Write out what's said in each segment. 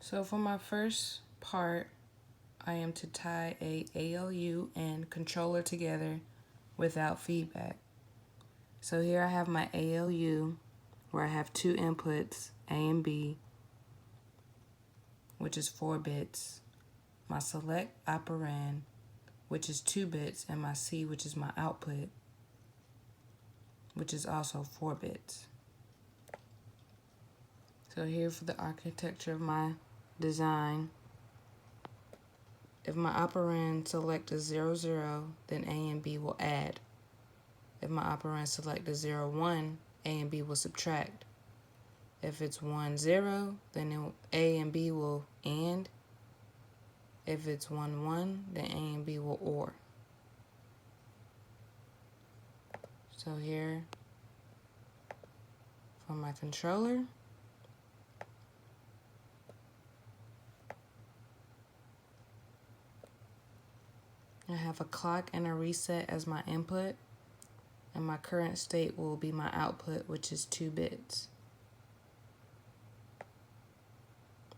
So for my first part, I am to tie a ALU and controller together without feedback. So here I have my ALU where I have two inputs, A and B, which is 4 bits, my select operand, which is 2 bits, and my C, which is my output, which is also 4 bits. So here for the architecture of my design, if my operand select is 0, 0, then A and B will add. If my operand select is 0, 1, A and B will subtract. If it's 1, 0, then A and B will AND. If it's 1, 1, then A and B will OR. So here for my controller, I have a clock and a reset as my input, and my current state will be my output, which is 2 bits.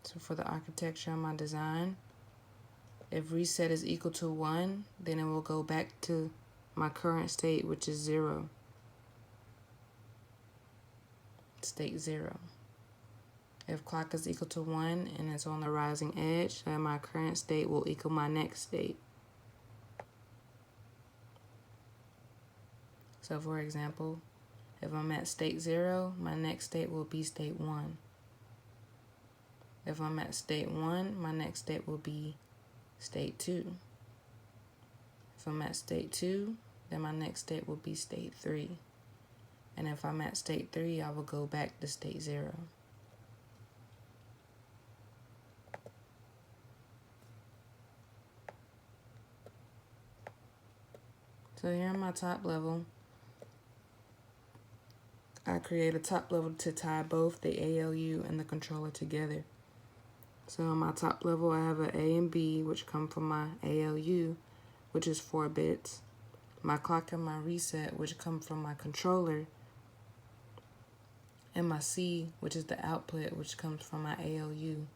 So for the architecture of my design, if reset is equal to 1, then it will go back to my current state, which is 0. State 0. If clock is equal to 1 and it's on the rising edge, then my current state will equal my next state. So for example, if I'm at state 0, my next state will be state 1. If I'm at state 1, my next state will be state 2. If I'm at state 2, then my next state will be state 3. And if I'm at state 3, I will go back to state 0. So here on my top level, I create a top level to tie both the ALU and the controller together. So on my top level, I have an A and B, which come from my ALU, which is 4 bits. My clock and my reset, which come from my controller. And my C, which is the output, which comes from my ALU,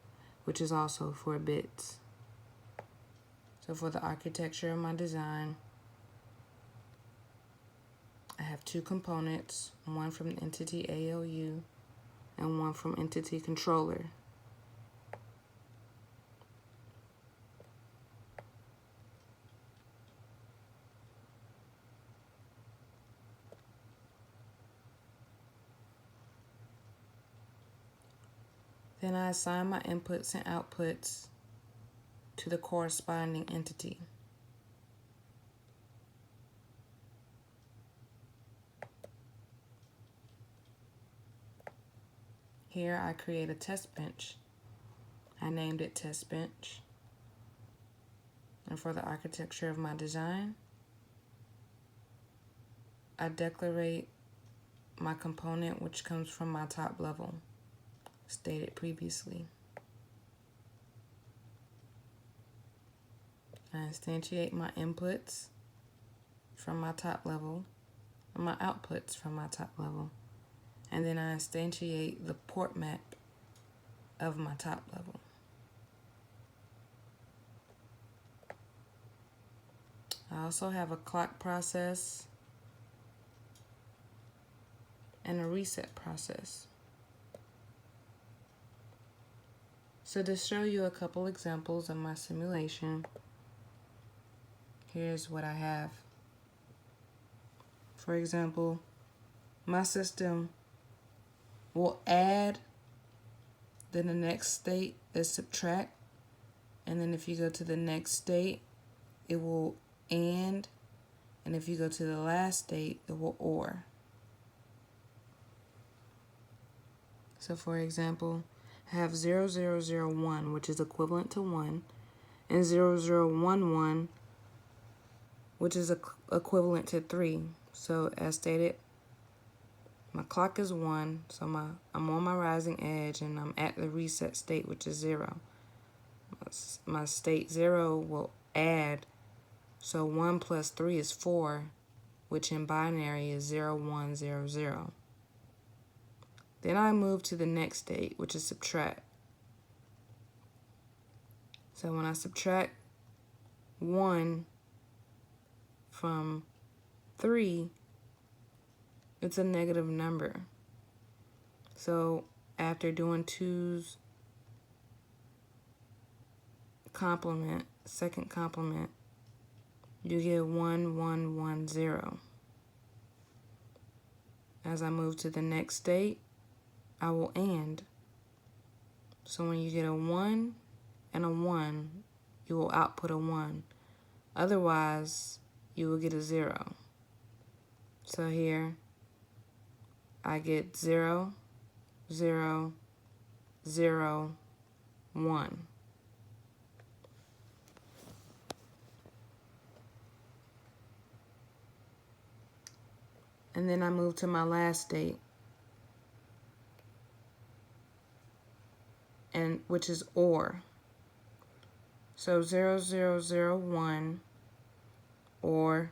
which is also 4 bits. So for the architecture of my design, I have 2 components, one from entity ALU and one from entity controller. Then I assign my inputs and outputs to the corresponding entity. Here I create a test bench. I named it test bench. And for the architecture of my design, I declarate my component, which comes from my top level, stated previously. I instantiate my inputs from my top level and my outputs from my top level. And then I instantiate the port map of my top level. I also have a clock process and a reset process. So to show you a couple examples of my simulation, here's what I have. For example, my system will add, then the next state is subtract, and then if you go to the next state, it will AND, and if you go to the last state, it will OR. So for example, I have 0001, which is equivalent to 1, and 0011, which is equivalent to 3. So as stated, my clock is 1, so I'm on my rising edge, and I'm at the reset state, which is 0. My state 0 will add, so 1 plus 3 is 4, which in binary is 0100. Then I move to the next state, which is subtract. So when I subtract 1 from 3, it's a negative number. So after doing 2's complement, second complement, you get 1, 1, 1, 0. As I move to the next state, I will AND. So when you get a 1 and a 1, you will output a 1. Otherwise, you will get a 0. So here, I get 0, 0, 0, 1. And then I move to my last state, and which is OR. So 0, 0, 0, 1 or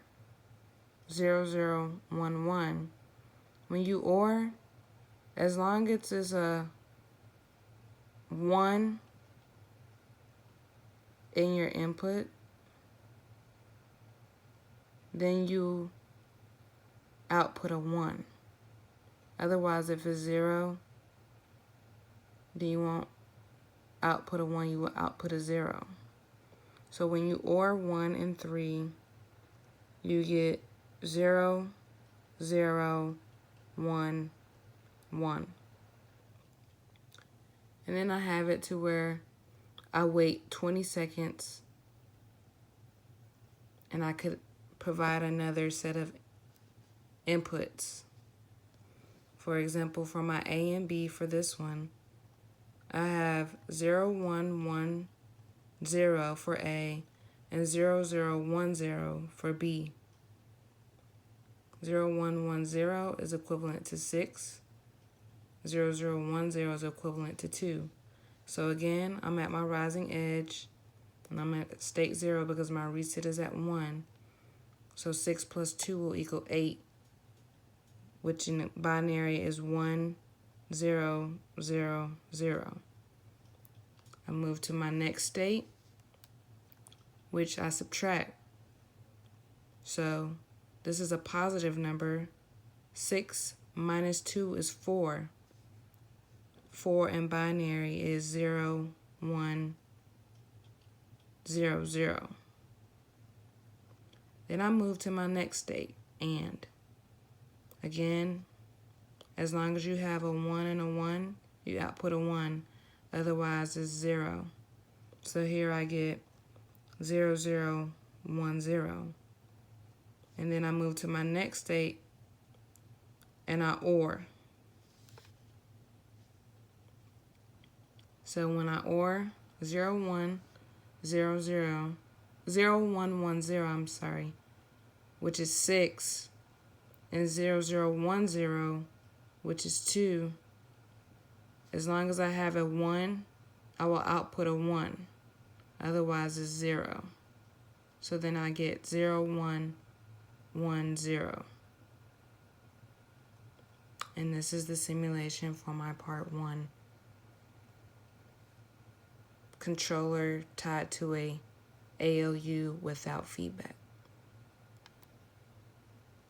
0, 0, 1, 1. When you OR, as long as it's a 1 in your input, then you output a 1. Otherwise, if it's 0, then you won't output a 1, you will output a 0. So when you OR 1 and 3, you get 0, 0, 1, 1. And then I have it to where I wait 20 seconds and I could provide another set of inputs. For example, for my A and B for this one, I have 0, 1, 1, 0 for A and 0, 0, 1, 0 for B. 0, 1, 1, 0 is equivalent to 6. 0, 0, 1, 0 is equivalent to 2. So again, I'm at my rising edge, and I'm at state 0 because my reset is at 1. So 6 plus 2 will equal 8, which in binary is 1, 0, 0, 0. I move to my next state, which I subtract. So this is a positive number. 6 minus 2 is 4. 4 in binary is 0, 1, 0, 0. Then I move to my next state, AND. Again, as long as you have a 1 and a 1, you output a 1. Otherwise, it's 0. So here I get 0, 0, 1, 0. And then I move to my next state, and I OR. So when I OR 0, 1, 0, 0, 0, 1, 1, 0, I'm sorry, which is 6, and 0, 0, 1, 0, which is 2, as long as I have a 1, I will output a 1. Otherwise, it's 0. So then I get 0, 1, 1, 0. And this is the simulation for my part 1 controller tied to a ALU without feedback.